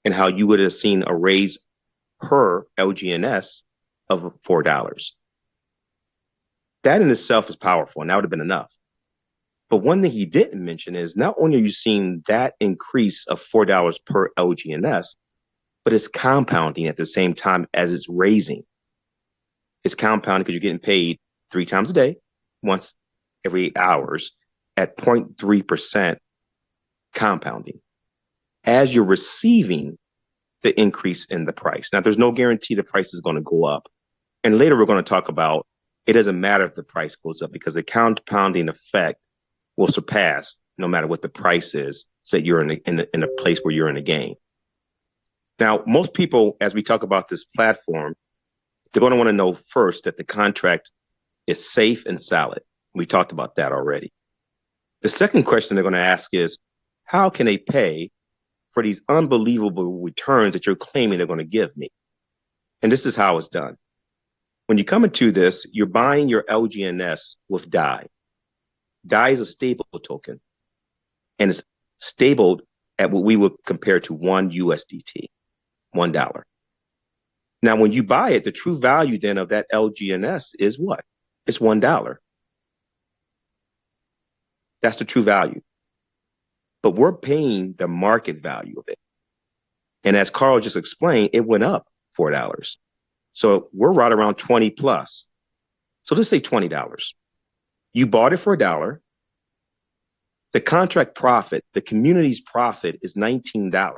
and how you would have seen a raise per LGNS of $4. That in itself is powerful, and that would have been enough. But one thing he didn't mention is not only are you seeing that increase of $4 per LGNS, but it's compounding at the same time as it's raising. It's compounding because you're getting paid 3 times a day, once every 8 hours, at 0.3% compounding as you're receiving the increase in the price. Now, there's no guarantee the price is going to go up. And later we're going to talk about it doesn't matter if the price goes up because the compounding effect will surpass no matter what the price is, so that you're in a place where you're in a gain. Now, most people, as we talk about this platform, they're going to want to know first that the contract is safe and solid. We talked about that already. The second question they're going to ask is, how can they pay for these unbelievable returns that you're claiming they're going to give me? And this is how it's done. When you come into this, you're buying your LGNS with DAI. DAI is a stable token, and it's stabled at what we would compare to 1 USDT, $1. Now, when you buy it, the true value then of that LGNS is what? It's $1. That's the true value. But we're paying the market value of it. And as Carl just explained, it went up $4. So we're right around 20 plus. So let's say $20. You bought it for $1. The contract profit, the community's profit is $19.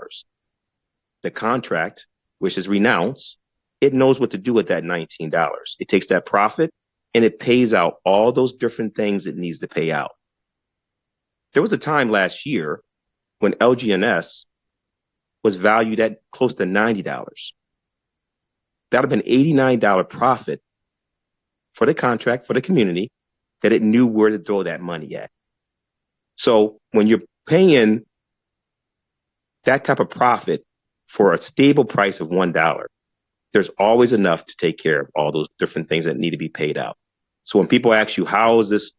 The contract, which is renounced, it knows what to do with that $19. It takes that profit and it pays out all those different things it needs to pay out. There was a time last year when LGNS was valued at close to $90. That would have been $89 profit for the contract, for the community, that it knew where to throw that money at. So when you're paying that type of profit for a stable price of $1, there's always enough to take care of all those different things that need to be paid out. So when people ask you, how is this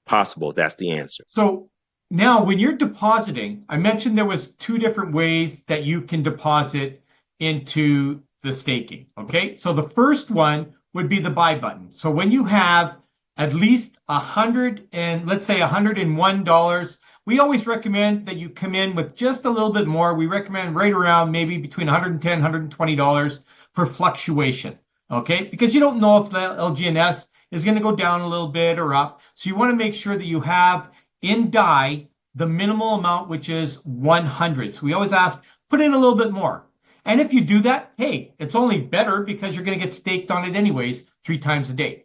possible? That's the answer. So now when you're depositing, I mentioned there was 2 different ways that you can deposit into the staking. Okay. So the first one would be the buy button. So when you have at least let's say $101, we always recommend that you come in with just a little bit more. We recommend right around maybe between $110, $120 for fluctuation. Okay. Because you don't know if the LGNS is going to go down a little bit or up. So you want to make sure that you have in DAI the minimal amount, which is 100. So we always ask, put in a little bit more. And if you do that, hey, it's only better because you're going to get staked on it anyways 3 times a day.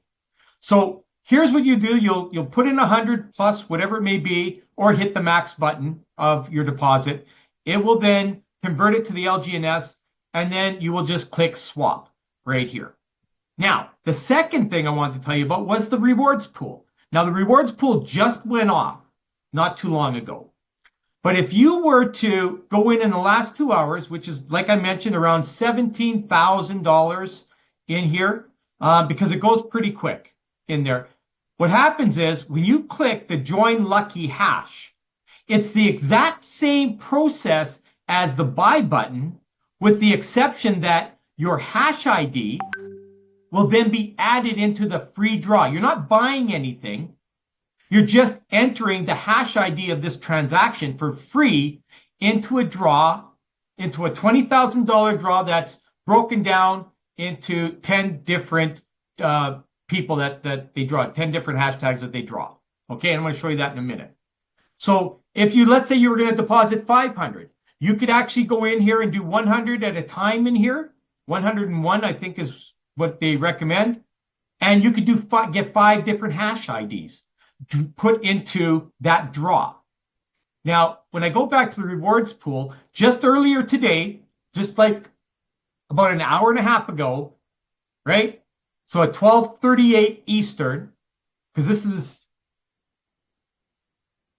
So here's what you do. You'll put in 100 plus whatever it may be, or hit the max button of your deposit. It will then convert it to the LGNS, and then you will just click swap right here. Now, the second thing I wanted to tell you about was the rewards pool. Now, the rewards pool just went off not too long ago. But if you were to go in the last 2 hours, which is, like I mentioned, around $17,000 in here, because it goes pretty quick in there. What happens is when you click the join lucky hash, it's the exact same process as the buy button, with the exception that your hash ID will then be added into the free draw. You're not buying anything. You're just entering the hash ID of this transaction for free into a draw, into a $20,000 draw that's broken down into 10 different people that they draw, 10 different hashtags that they draw. Okay, and I'm going to show you that in a minute. So if you, let's say you were going to deposit 500, you could actually go in here and do 100 at a time in here. 101, I think, is what they recommend. And you could get 5 different hash IDs to put into that draw. Now, when I go back to the rewards pool, just earlier today, just like about an hour and a half ago, right? So at 12:38 Eastern, because this is,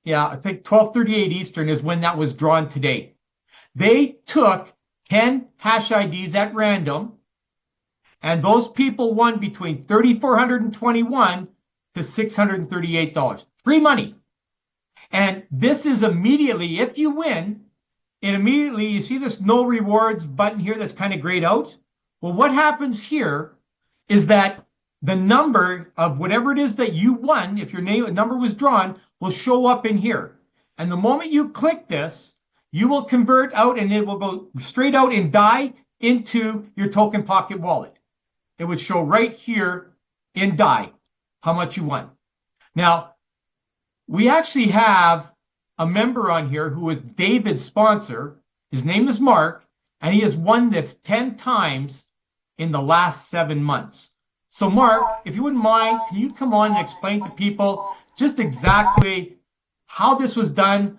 I think 12:38 Eastern is when that was drawn today. They took 10 hash IDs at random, and those people won between $3,421 to $638. Free money. And this is immediately, if you win, it immediately, you see this no rewards button here that's kind of grayed out. Well, what happens here is that the number of whatever it is that you won, if your number was drawn, will show up in here. And the moment you click this, you will convert out and it will go straight out in DAI into your Token Pocket wallet. It would show right here in DAI how much you won. Now, we actually have a member on here who is David's sponsor. His name is Mark, and he has won this 10 times in the last 7 months. So Mark, if you wouldn't mind, can you come on and explain to people just exactly how this was done,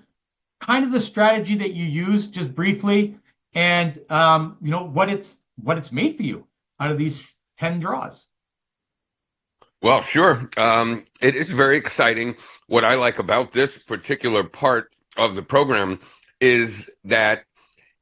kind of the strategy that you used just briefly, and you know, what it's made for you out of these 10 draws? Well, sure. It is very exciting. What I like about this particular part of the program is that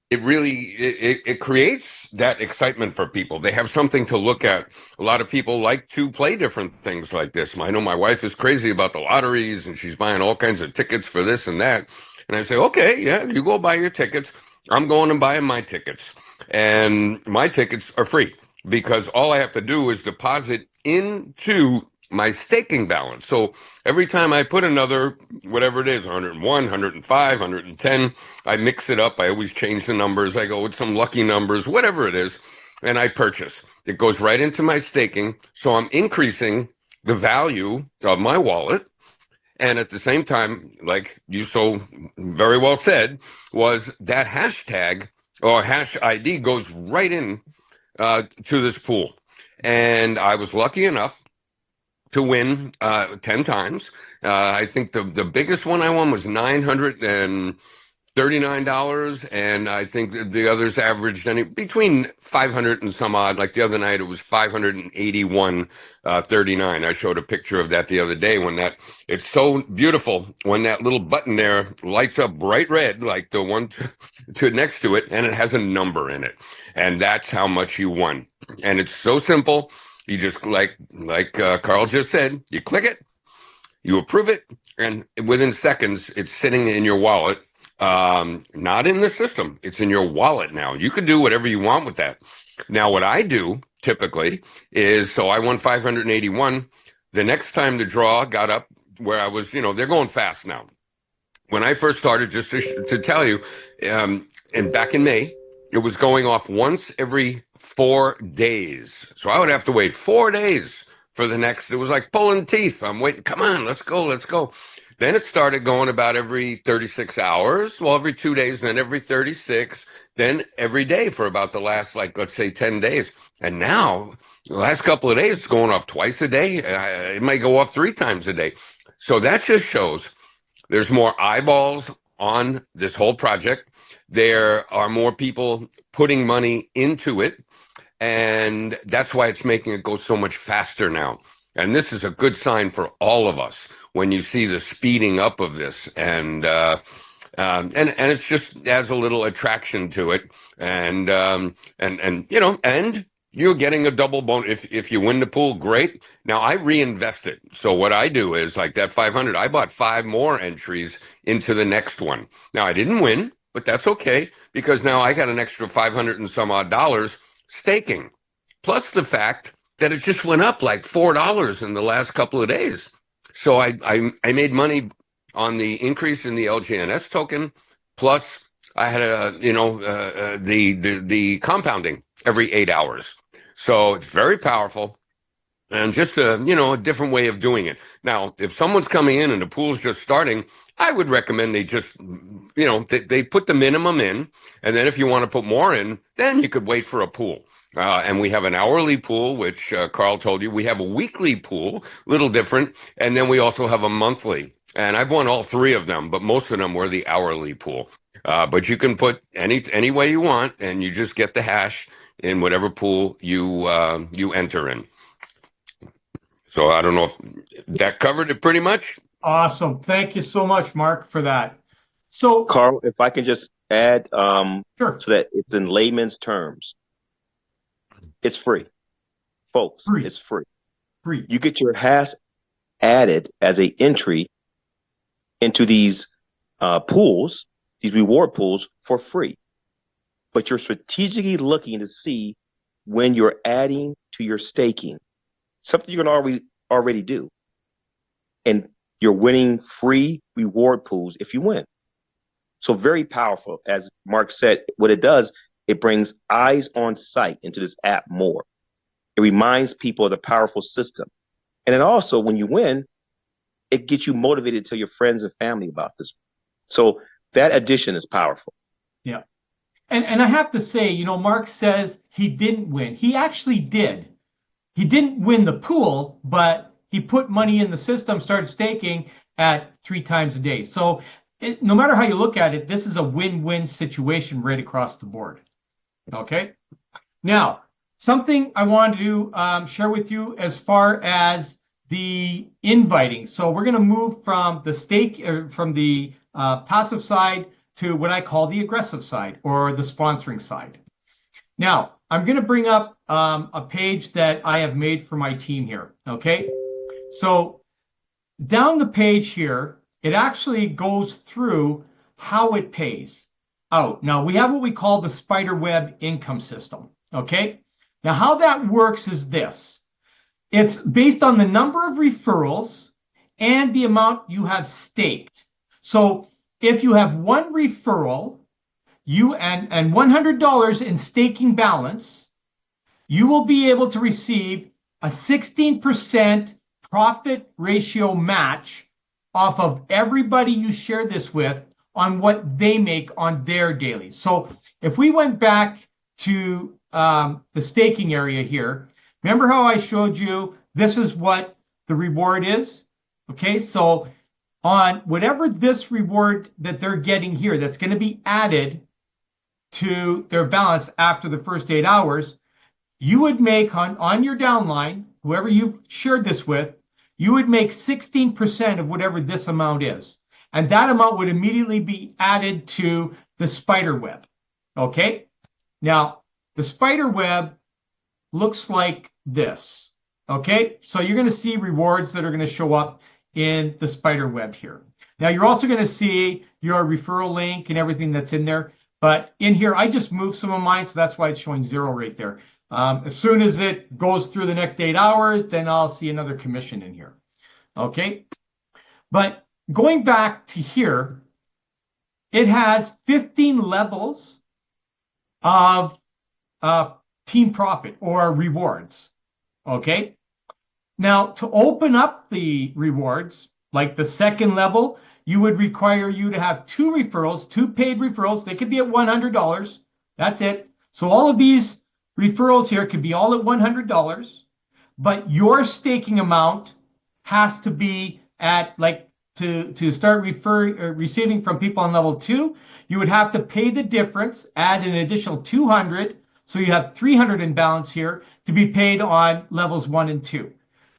it really it creates that excitement for people. They have something to look at. A lot of people like to play different things like this. I know my wife is crazy about the lotteries, and she's buying all kinds of tickets for this and that. And I say, okay, yeah, you go buy your tickets. I'm going and buying my tickets. And my tickets are free because all I have to do is deposit into my staking balance. So every time I put another, whatever it is, 101, 105, 110, I mix it up. I always change the numbers. I go with some lucky numbers, whatever it is, and I purchase. It goes right into my staking. So I'm increasing the value of my wallet. And at the same time, like you so very well said, was that hashtag or hash ID goes right in to this pool. And I was lucky enough to win 10 times. I think the biggest one I won was $939, and I think the others averaged between 500 and some odd. Like the other night, it was 581.39. I showed a picture of that the other day when it's so beautiful when that little button there lights up bright red, like the one to next to it, and it has a number in it, and that's how much you won. And it's so simple. You just like Carl just said, you click it, you approve it, and within seconds, it's sitting in your wallet. Not in the system. It's in your wallet now. You can do whatever you want with that. Now, what I do typically is, so I won 581. The next time the draw got up where I was, they're going fast now. When I first started, just to tell you, and back in May, it was going off once every 4 days. So I would have to wait 4 days for the next. It was like pulling teeth. I'm waiting. Come on, let's go. Then it started going about every 36 hours. Well, every 2 days, then every 36, then every day for about the last, let's say 10 days. And now, the last couple of days, it's going off twice a day. It might go off 3 times a day. So that just shows there's more eyeballs on this whole project. There are more people putting money into it. And that's why it's making it go so much faster now. And this is a good sign for all of us when you see the speeding up of this. And it's just adds a little attraction to it. And you're getting a double bonus. If you win the pool, great. Now I reinvest it. So what I do is like that 500, I bought 5 more entries into the next one. Now I didn't win, but that's okay because now I got an extra 500 and some odd dollars staking. Plus the fact that it just went up like $4 in the last couple of days. So I made money on the increase in the LGNS token. Plus I had the compounding every 8 hours. So it's very powerful and just a different way of doing it. Now, if someone's coming in and the pool's just starting, I would recommend they just, they put the minimum in. And then if you want to put more in, then you could wait for a pool. And we have an hourly pool, which Carl told you. We have a weekly pool, a little different. And then we also have a monthly. And I've won all 3 of them, but most of them were the hourly pool. But you can put any way you want, and you just get the hash in whatever pool you enter in. So I don't know if that covered it pretty much. Awesome. Thank you so much, Mark, for that. So, Carl, if I can just add, sure. so that it's in layman's terms, it's free, folks. Free. It's free. Free. You get your hash added as a entry into these pools, these reward pools for free, but you're strategically looking to see when you're adding to your staking, something you're going to already do. And you're winning free reward pools if you win. So very powerful. As Mark said, what it does, it brings eyes on sight into this app more. It reminds people of the powerful system. And then also, when you win, it gets you motivated to tell your friends and family about this. So that addition is powerful. Yeah. And I have to say, you know, Mark says he didn't win. He actually did. He didn't win the pool, but he put money in the system, started staking at 3 times a day. So no matter how you look at it, this is a win-win situation right across the board. Okay. Now, something I wanted to share with you as far as the inviting. So we're going to move from the passive side to what I call the aggressive side, or the sponsoring side. Now, I'm going to bring up a page that I have made for my team here. Okay. So down the page here, it actually goes through how it pays out. Now, we have what we call the spiderweb income system. Okay. Now, how that works is this. It's based on the number of referrals and the amount you have staked. So if you have one referral, and $100 in staking balance, you will be able to receive a 16% profit ratio match off of everybody you share this with on what they make on their daily. So if we went back to the staking area here, remember how I showed you this is what the reward is? Okay, so on whatever this reward that they're getting here, that's going to be added to their balance after the first 8 hours, you would make on your downline, whoever you've shared this with, you would make 16% of whatever this amount is. And that amount would immediately be added to the spider web. Okay? Now, the spider web looks like this. Okay? So you're going to see rewards that are going to show up in the spider web here. Now, you're also going to see your referral link and everything that's in there. But in here, I just moved some of mine, so that's why it's showing 0 right there. As soon as it goes through the next 8 hours, then I'll see another commission in here. Okay? But going back to here, it has 15 levels of team profit or rewards. Okay? Now, to open up the rewards, like the second level, you would require you to have 2 referrals, 2 paid referrals. They could be at $100. That's it. So all of these referrals here could be all at $100, but your staking amount has to be at, like, to start receiving from people on level 2, you would have to pay the difference, add an additional 200, so you have 300 in balance here to be paid on levels 1 and 2.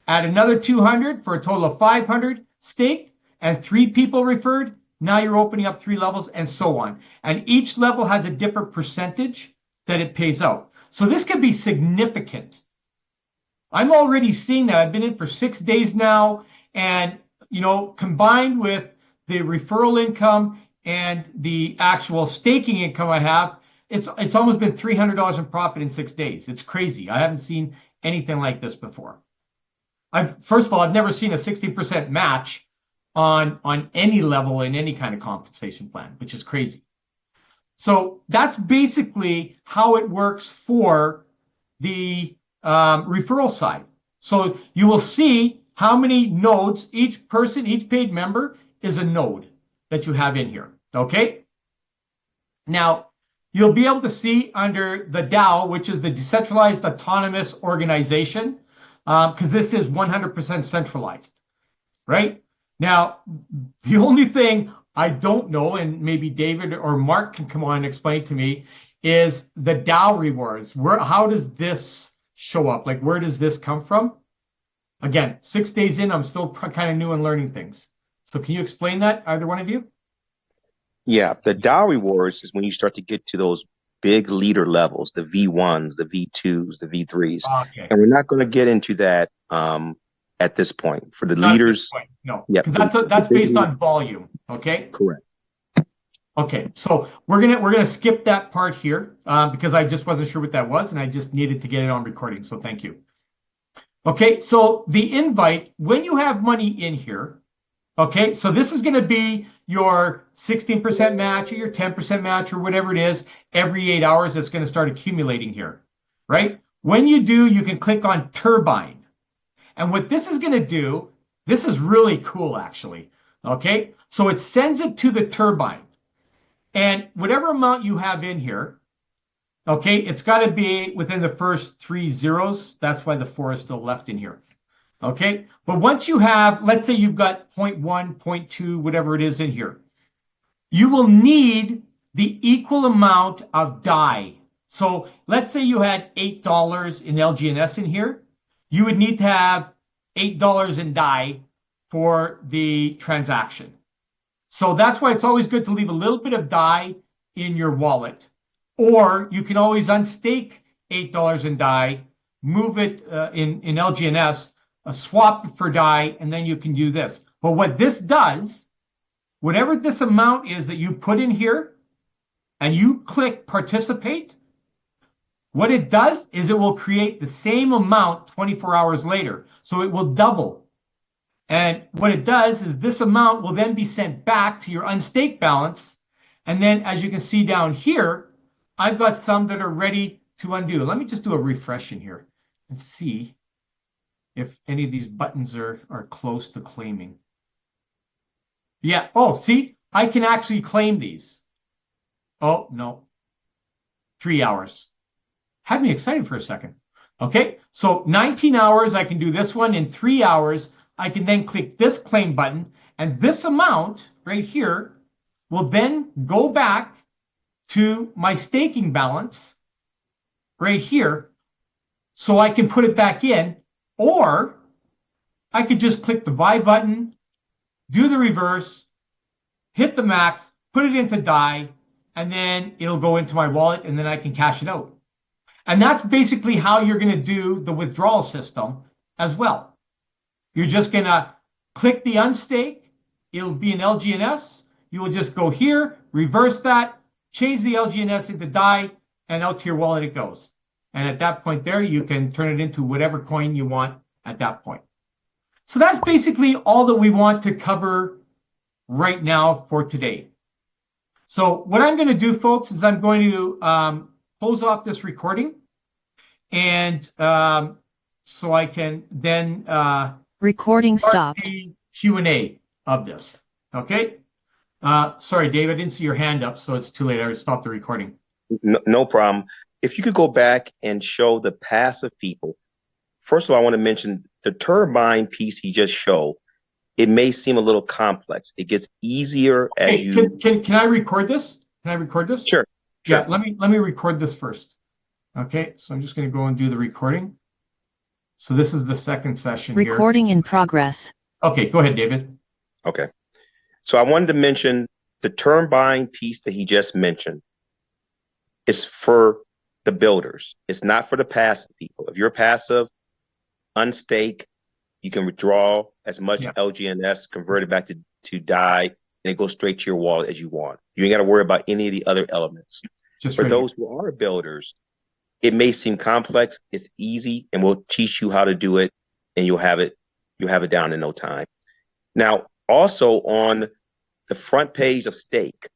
Add another 200 for a total of 500 staked, and 3 people referred. Now you're opening up 3 levels, and so on. And each level has a different percentage that it pays out. So this could be significant. I'm already seeing that. I've been in for 6 days now, and you know, combined with the referral income and the actual staking income I have, it's almost been $300 in profit in 6 days. It's crazy. I haven't seen anything like this before. First of all, I've never seen a 60% match on any level in any kind of compensation plan, which is crazy. So that's basically how it works for the referral side. So you will see how many nodes each person, each paid member is a node that you have in here. Okay? Now, you'll be able to see under the DAO, which is the Decentralized Autonomous Organization, because this is 100% centralized, right? Now, the only thing I don't know, and maybe David or Mark can come on and explain to me, is the DAO rewards. How does this show up? Like, where does this come from? Again, 6 days in, I'm still kind of new and learning things. So can you explain that, either one of you? Yeah, the DAO rewards is when you start to get to those big leader levels, the V1s, the V2s, the V3s. Okay. And we're not going to get into that at this point. For the Not leaders, no, yep, because that's based on volume, okay? Correct. Okay, so we're gonna skip that part here because I just wasn't sure what that was, and I just needed to get it on recording. So thank you. Okay, so the invite, when you have money in here, okay, so this is going to be your 16% match or your 10% match or whatever it is. Every 8 hours, it's going to start accumulating here, right? When you do, you can click on Turbine. And what this is going to do, this is really cool, actually. Okay, so it sends it to the turbine. And whatever amount you have in here, okay, it's got to be within the first 3 zeros. That's why the 4 is still left in here. Okay, but once you have, let's say you've got 0.1, 0.2, whatever it is in here, you will need the equal amount of DAI. So let's say you had $8 in LGNS in here. You would need to have $8 in DAI for the transaction. So that's why it's always good to leave a little bit of DAI in your wallet. Or you can always unstake $8 in DAI, move it in LGNS, swap it for DAI, and then you can do this. But what this does, whatever this amount is that you put in here, and you click participate, what it does is it will create the same amount 24 hours later. So it will double. And what it does is this amount will then be sent back to your unstaked balance. And then as you can see down here, I've got some that are ready to undo. Let me just do a refresh in here and see if any of these buttons are close to claiming. Yeah, oh, see, I can actually claim these. Oh, no, 3 hours. Had me excited for a second. Okay, so 19 hours, I can do this one. In 3 hours, I can then click this claim button, and this amount right here will then go back to my staking balance right here, so I can put it back in. Or I could just click the buy button, do the reverse, hit the max, put it into DAI, and then it'll go into my wallet, and then I can cash it out. And that's basically how you're going to do the withdrawal system as well. You're just going to click the unstake. It'll be an LGNS. You will just go here, reverse that, change the LGNS into DAI, and out to your wallet it goes. And at that point there, you can turn it into whatever coin you want at that point. So that's basically all that we want to cover right now for today. So what I'm going to do, folks, is I'm going to close off this recording. And so I can then recording stopped. The Q&A of this. Okay. Sorry, Dave, I didn't see your hand up, so it's too late. I stopped the recording. No problem. If you could go back and show the passive people. First of all, I want to mention the turbine piece he just showed. It may seem a little complex. It gets easier as you... Can I record this? Can I record this? Sure. Yeah, let me record this first. Okay, so I'm just going to go and do the recording. So this is the second session here. Recording in progress. Okay, go ahead, David. Okay. So I wanted to mention the turbine piece that he just mentioned is for the builders. It's not for the passive people. If you're passive, unstake, you can withdraw as much LGNS, convert it back to DAI, and it goes straight to your wallet as you want. You ain't got to worry about any of the other elements. Just for those who are builders, it may seem complex. It's easy, and we'll teach you how to do it, and you'll have it down in no time. Now, also on the front page of Stake,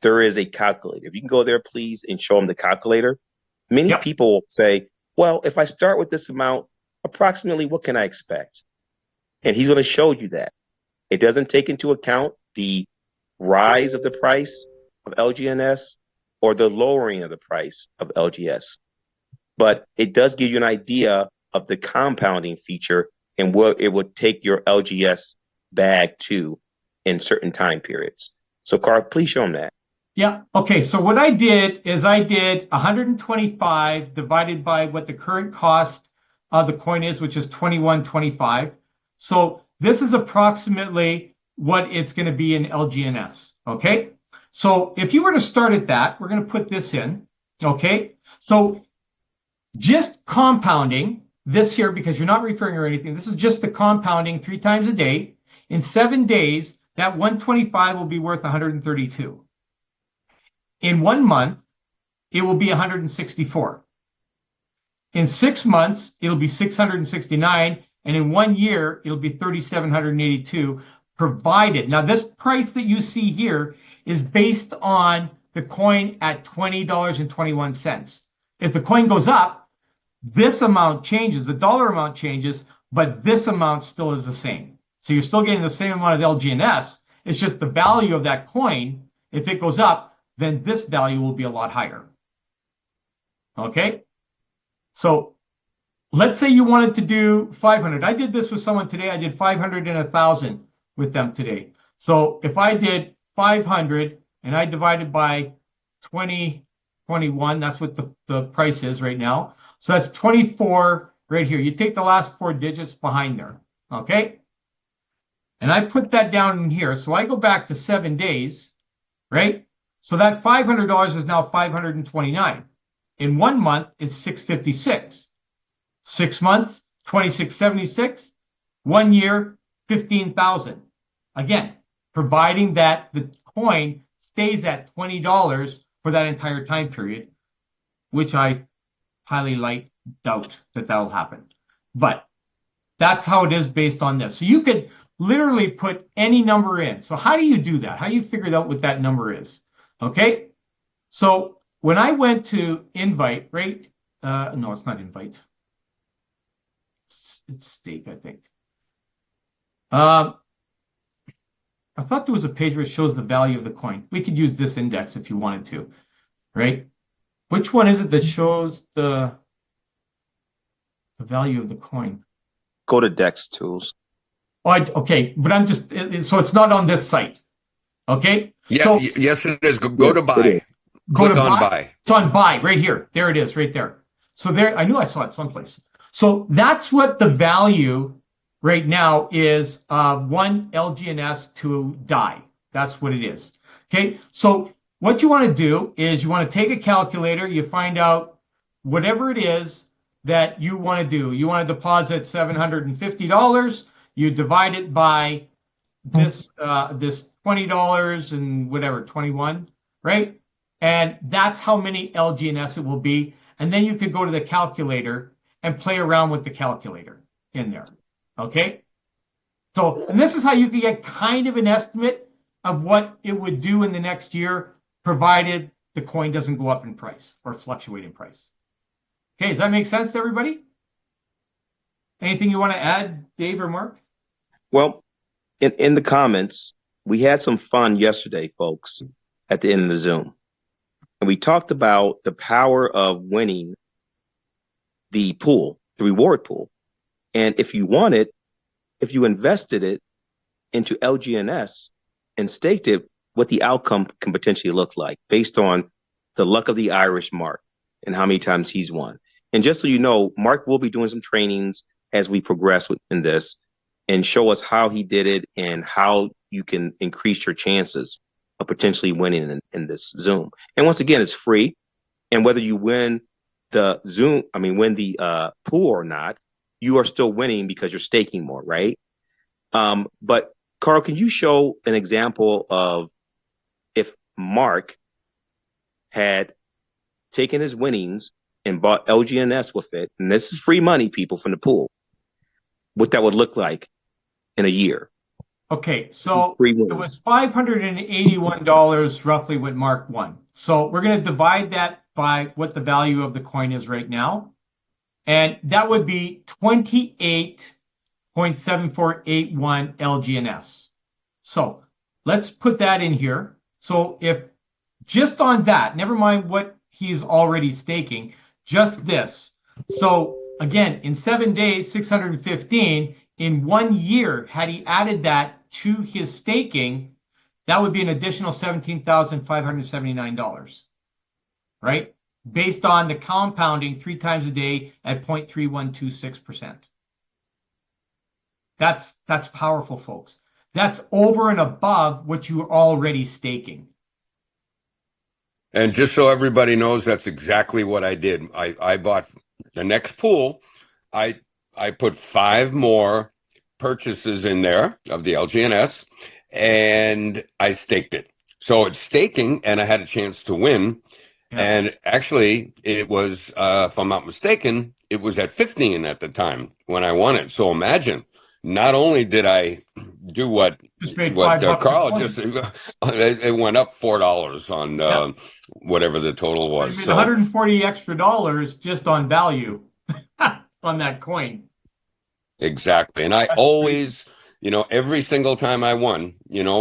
there is a calculator. If you can go there, please, and show them the calculator. Many people will say, well, if I start with this amount, approximately what can I expect? And he's going to show you that. It doesn't take into account the rise of the price of LGNS or the lowering of the price of LGS. But it does give you an idea of the compounding feature and what it would take your LGS bag to in certain time periods. So, Carl, please show them that. Yeah. Okay. So what I did is I did 125 divided by what the current cost of the coin is, which is 21.25. So this is approximately what it's going to be in LGNS. Okay. So if you were to start at that, we're going to put this in. Okay. So just compounding this here, because you're not referring or anything, this is just the compounding 3 times a day. In 7 days, that 125 will be worth 132. In 1 month, it will be 164. In 6 months, it'll be 669. And in 1 year, it'll be 3,782, provided. Now, this price that you see here is based on the coin at $20.21. If the coin goes up, this amount changes, the dollar amount changes, but this amount still is the same. So you're still getting the same amount of LGNS. It's just the value of that coin. If it goes up, then this value will be a lot higher. Okay? So let's say you wanted to do 500. I did this with someone today. I did 500 and 1,000 with them today. So if I did 500 and I divided by 2021, that's what the price is right now. So that's 24 right here. You take the last 4 digits behind there. Okay? And I put that down in here. So I go back to 7 days, right? So that $500 is now 529. In 1 month, it's 656. 6 months, 2676. 1 year, 15,000. Again, providing that the coin stays at $20 for that entire time period, which I highly doubt that will happen. But that's how it is based on this. So you could literally put any number in. So how do you do that? How do you figure out what that number is? Okay. So when I went to invite, right? No, it's not invite. It's stake, I think. I thought there was a page where it shows the value of the coin. We could use this index if you wanted to, right? Which one is it that shows the value of the coin? Go to Dex Tools. Oh, okay, but I'm just, so it's not on this site. Okay? Yeah, so, yes, it is. Go to buy. Go Click to on buy. It's on buy right here. There it is, right there. So there, I knew I saw it someplace. So that's what the value right now is, 1 LGNS to DAI. That's what it is. Okay, so what you want to do is you want to take a calculator, you find out whatever it is that you want to do. You want to deposit $750. You divide it by this $20 and whatever, 21, right? And that's how many LGNS it will be. And then you could go to the calculator and play around with the calculator in there. Okay? So, and this is how you can get kind of an estimate of what it would do in the next year, provided the coin doesn't go up in price or fluctuate in price. Okay, does that make sense to everybody? Anything you want to add, Dave or Mark? Well, in the comments, we had some fun yesterday, folks, at the end of the Zoom. And we talked about the power of winning the pool, the reward pool. And if you invested it into LGNS and staked it, what the outcome can potentially look like based on the luck of the Irish Mark and how many times he's won. And just so you know, Mark will be doing some trainings as we progress in this and show us how he did it and how you can increase your chances of potentially winning in this Zoom. And once again, it's free. And whether you win the pool or not, you are still winning because you're staking more, right? But Carl, can you show an example of if Mark had taken his winnings and bought LGNS with it, and this is free money, people, from the pool, what that would look like in a year? Okay, so it was $581 roughly what Mark won. So we're going to divide that by what the value of the coin is right now. And that would be 28.7481 LGNS. So let's put that in here. So if just on that, never mind what he's already staking, just this. So again, in 7 days, 615. In 1 year, had he added that to his staking, that would be an additional $17,579, right? Based on the compounding 3 times a day at 0.3126%. That's powerful, folks. That's over and above what you are already staking. And just so everybody knows, that's exactly what I did. I bought the next pool. I put 5 more purchases in there of the LGNS, and I staked it. So it's staking, and I had a chance to win. Yeah. And actually, it was, if I'm not mistaken, it was at 15 at the time when I won it. So imagine, not only did I do what Just made $5 a Carl coin. just, it went up $4 on whatever the total So was. you made So 140 extra dollars just on value on that coin. exactly. And I That's always, every single time I won,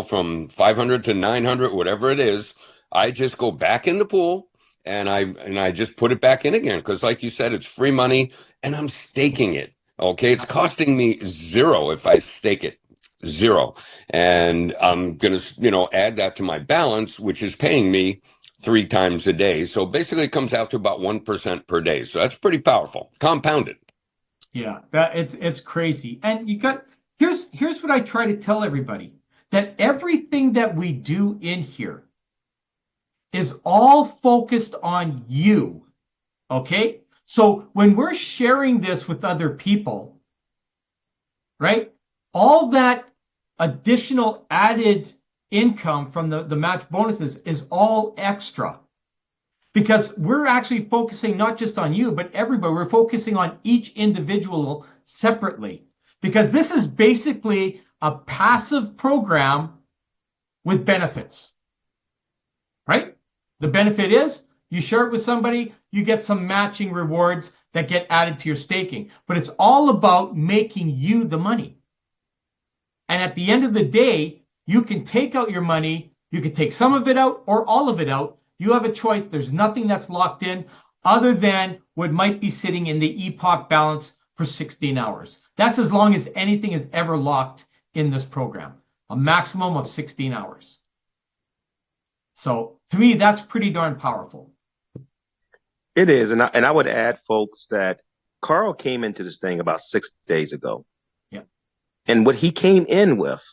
from 500 to 900, whatever it is, I just go back in the pool and I just put it back in again. Because like you said, it's free money and I'm staking it. Okay. It's costing me zero if I stake it. Zero. And I'm going to, add that to my balance, which is paying me 3 times a day. So basically it comes out to about 1% per day. So that's pretty powerful. Compounded. Yeah, it's crazy. And here's what I try to tell everybody, that everything that we do in here is all focused on you. Okay? So when we're sharing this with other people, right? All that additional added income from the match bonuses is all extra. Because we're actually focusing not just on you, but everybody. We're focusing on each individual separately. Because this is basically a passive program with benefits. Right? The benefit is you share it with somebody, you get some matching rewards that get added to your staking. But it's all about making you the money. And at the end of the day, you can take out your money, you can take some of it out or all of it out. You have a choice. There's nothing that's locked in other than what might be sitting in the epoch balance for 16 hours. That's as long as anything is ever locked in this program, a maximum of 16 hours. So to me, that's pretty darn powerful. It is. And I would add, folks, that Carl came into this thing about 6 days ago. Yeah. And what he came in with,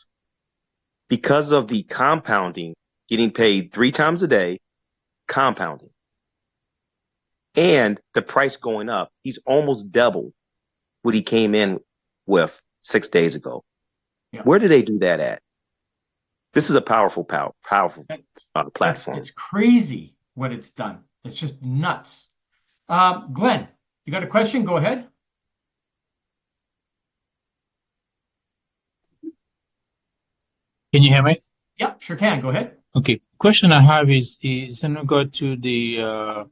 because of the compounding, getting paid 3 times a day, compounding, and the price going up, he's almost double what he came in with 6 days ago. Yeah. Where did they do that at? This is a powerful platform. It's crazy what it's done. It's just nuts. Glenn, you got a question? Go ahead. Can you hear me? Yep, sure can. Go ahead. Okay. Question I have is in regard to the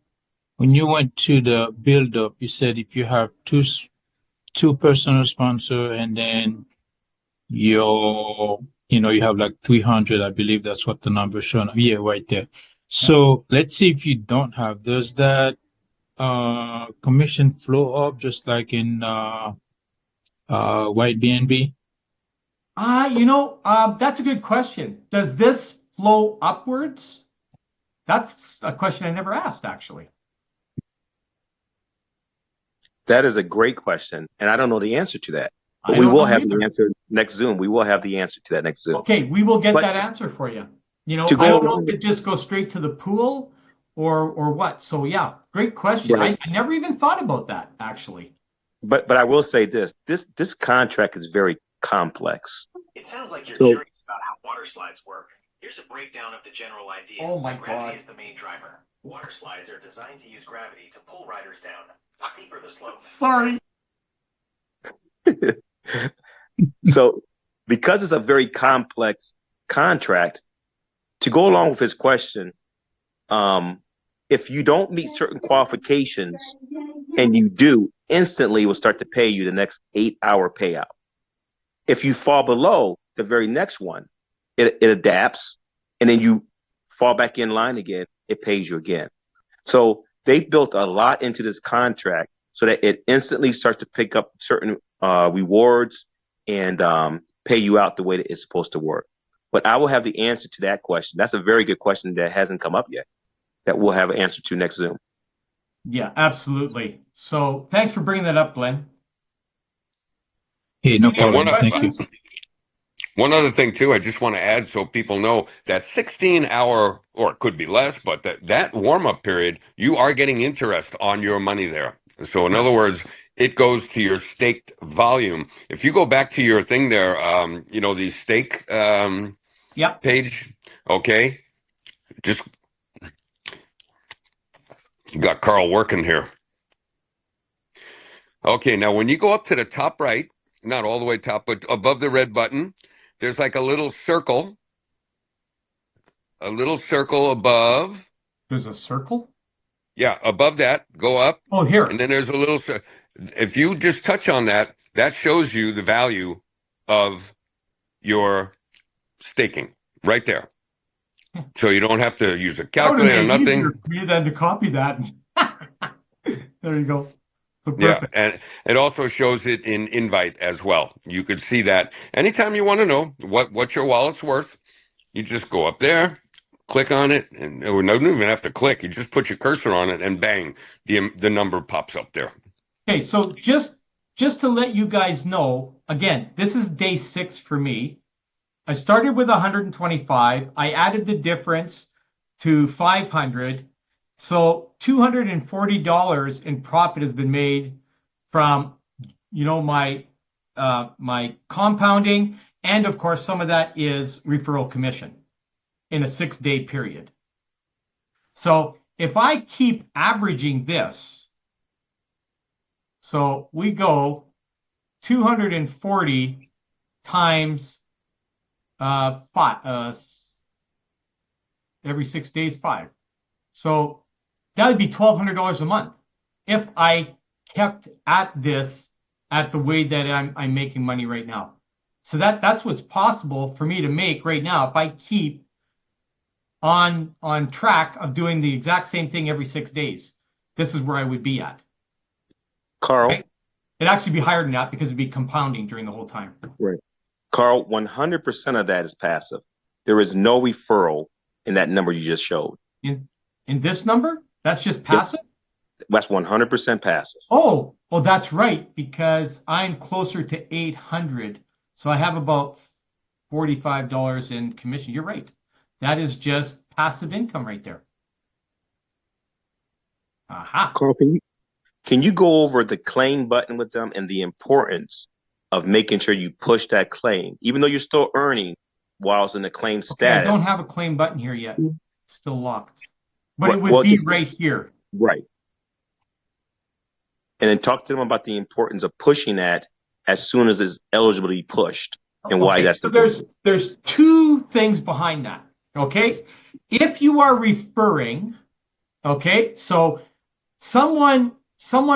when you went to the build up, you said if you have two personal sponsor and then you have like 300, I believe that's what the number shown. Yeah, right there. So let's see if you don't have, does that commission flow up just like in white BNB? That's a good question. Does this flow upwards? That's a question I never asked, actually. That is a great question, and I don't know the answer to that. But I we don't will know have either. the answer next Zoom. We will have the answer to that next Zoom. Okay, we will get But that answer for you. to go I don't know along if it just goes straight to the pool or what. So yeah, great question. Right. I never even thought about that, actually. But I will say this contract is very complex. It sounds like you're So- curious about how water slides work. Here's a breakdown of the general idea. Oh my Gravity God. is the main driver. Water slides are designed to use gravity to pull riders down. The steeper the slope. Sorry. So because it's a very complex contract, to go along with his question, if you don't meet certain qualifications and you do, instantly will start to pay you the next 8-hour payout. If you fall below the very next one, it adapts, and then you fall back in line again, it pays you again. So they built a lot into this contract so that it instantly starts to pick up certain rewards and pay you out the way that it's supposed to work. But I will have the answer to that question. That's a very good question that hasn't come up yet, that we'll have an answer to next Zoom. Yeah, absolutely. So thanks for bringing that up, Glenn. Hey, no Any other problem. Thank you. questions? One other thing too, I just want to add so people know that 16-hour, or it could be less, but that warm-up period, you are getting interest on your money there. So in other words, it goes to your staked volume. If you go back to your thing there, the stake Yep. page, okay, Just got Carl working here. Okay, now when you go up to the top right, not all the way top, but above the red button, there's like a little circle above. There's a circle? Yeah, above that, go up. Oh, here. And then there's a little, if you just touch on that, that shows you the value of your staking right there. So you don't have to use a calculator, nothing. Easier for me than to copy that. There you go. So Yeah, perfect. and it also shows it in invite as well. You could see that anytime you want to know what your wallet's worth, you just go up there, click on it, and you don't even have to click. You just put your cursor on it, and bang, the number pops up there. Okay, so just to let you guys know, again, this is day 6 for me. I started with 125. I added the difference to 500. So $240 in profit has been made from, my compounding, and of course some of that is referral commission in a 6-day period. So if I keep averaging this, so we go 240 times every 6 days, 5. So that would be $1,200 a month if I kept at this at the way that I'm making money right now. So that's what's possible for me to make right now if I keep on track of doing the exact same thing every 6 days. This is where I would be at. Carl? Right? It'd actually be higher than that because it'd be compounding during the whole time. Right. Carl, 100% of that is passive. There is no referral in that number you just showed. In this number? That's just passive? That's 100% passive. Oh, well, that's right, because I'm closer to 800. So I have about $45 in commission. You're right. That is just passive income right there. Aha. Carl, can you go over the claim button with them and the importance of making sure you push that claim, even though you're still earning while it's in the claim status? I don't have a claim button here yet. It's still locked. But it would be right here. Right. And then talk to them about the importance of pushing that as soon as it's eligible to be pushed and why that's so there's 2 things behind that. Okay. If you are referring, okay, so someone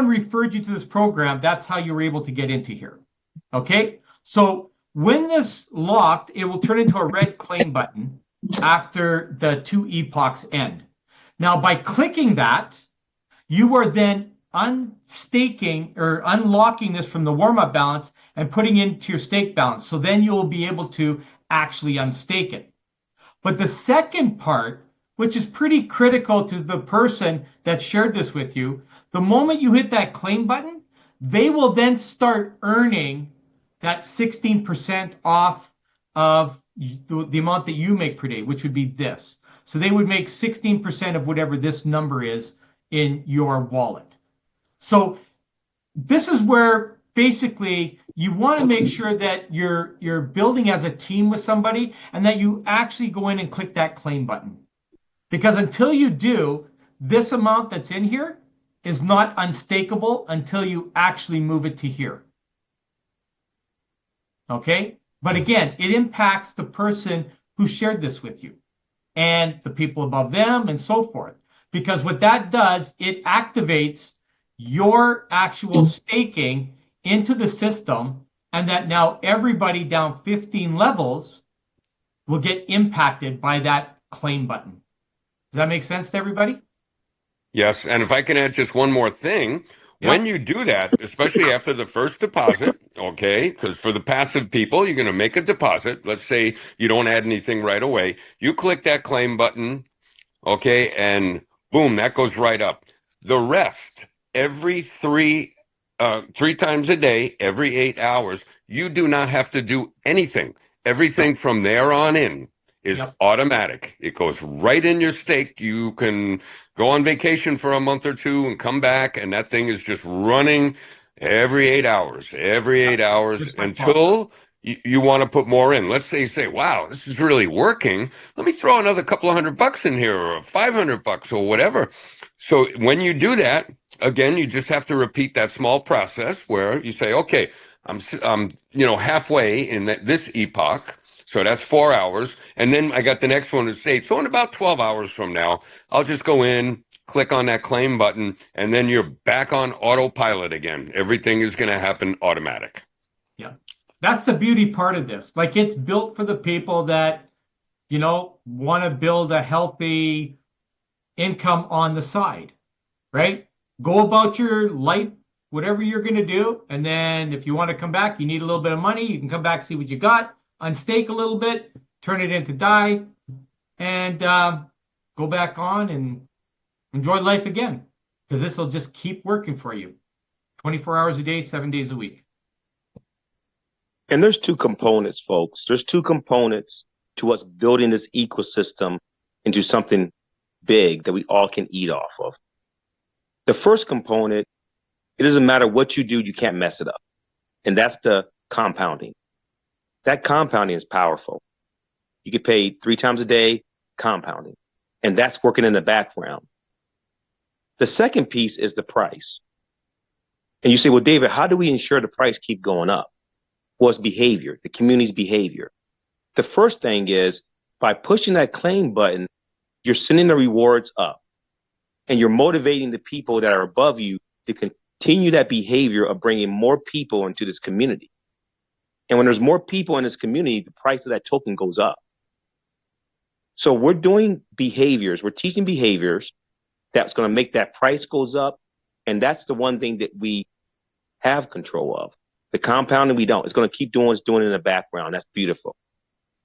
referred you to this program, that's how you were able to get into here. Okay. So when this locked, it will turn into a red claim button after the 2 epochs end. Now, by clicking that, you are then unstaking or unlocking this from the warm-up balance and putting it into your stake balance. So then you will be able to actually unstake it. But the second part, which is pretty critical to the person that shared this with you, the moment you hit that claim button, they will then start earning that 16% off of the amount that you make per day, which would be this. So they would make 16% of whatever this number is in your wallet. So this is where basically you want to make sure that you're building as a team with somebody and that you actually go in and click that claim button. Because until you do, this amount that's in here is not unstakeable until you actually move it to here. Okay? But again, it impacts the person who shared this with you and the people above them and so forth. Because what that does, it activates your actual staking into the system, and that now everybody down 15 levels will get impacted by that claim button. Does that make sense to everybody? Yes, and if I can add just one more thing, when you do that, especially after the first deposit, okay, because for the passive people, you're going to make a deposit. Let's say you don't add anything right away. You click that claim button, okay, and boom, that goes right up. The rest, every three times a day, every 8 hours, you do not have to do anything. Everything from there on in is automatic. It goes right in your stake. You can go on vacation for a month or 2 and come back, and that thing is just running every 8 hours, until you want to put more in. Let's say you say, wow, this is really working. Let me throw another couple of $100 in here, or $500 or whatever. So when you do that, again, you just have to repeat that small process where you say, okay, I'm halfway in this epoch. So that's 4 hours. And then I got the next one to say, so in about 12 hours from now, I'll just go in, click on that claim button, and then you're back on autopilot again. Everything is going to happen automatic. Yeah. That's the beauty part of this. Like, it's built for the people that, want to build a healthy income on the side, right? Go about your life, whatever you're going to do. And then if you want to come back, you need a little bit of money, you can come back, see what you got, unstake a little bit, turn it into DAI, and go back on and enjoy life again. Because this will just keep working for you 24 hours a day, 7 days a week. And there's two components, folks. There's two components to us building this ecosystem into something big that we all can eat off of. The first component, it doesn't matter what you do, you can't mess it up. And that's the compounding. That compounding is powerful. You get paid 3 times a day, compounding. And that's working in the background. The second piece is the price. And you say, well, David, how do we ensure the price keep going up? Well, it's behavior, the community's behavior. The first thing is, by pushing that claim button, you're sending the rewards up. And you're motivating the people that are above you to continue that behavior of bringing more people into this community. And when there's more people in this community, the price of that token goes up. So we're doing behaviors, we're teaching behaviors that's going to make that price goes up. And that's the one thing that we have control of. The compounding, we don't. It's going to keep doing what's doing in the background. That's beautiful.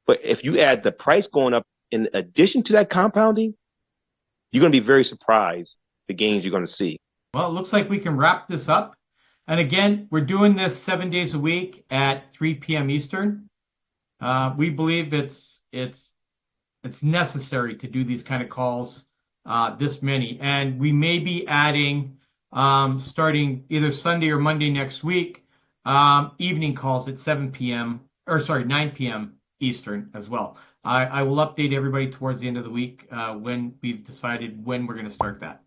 But if you add the price going up in addition to that compounding, you're going to be very surprised the gains you're going to see. Well, it looks like we can wrap this up. And again, we're doing this 7 days a week at 3 p.m. Eastern. We believe it's necessary to do these kind of calls, this many. And we may be adding, starting either Sunday or Monday next week, evening calls at 9 p.m. Eastern as well. I will update everybody towards the end of the week when we've decided when we're going to start that.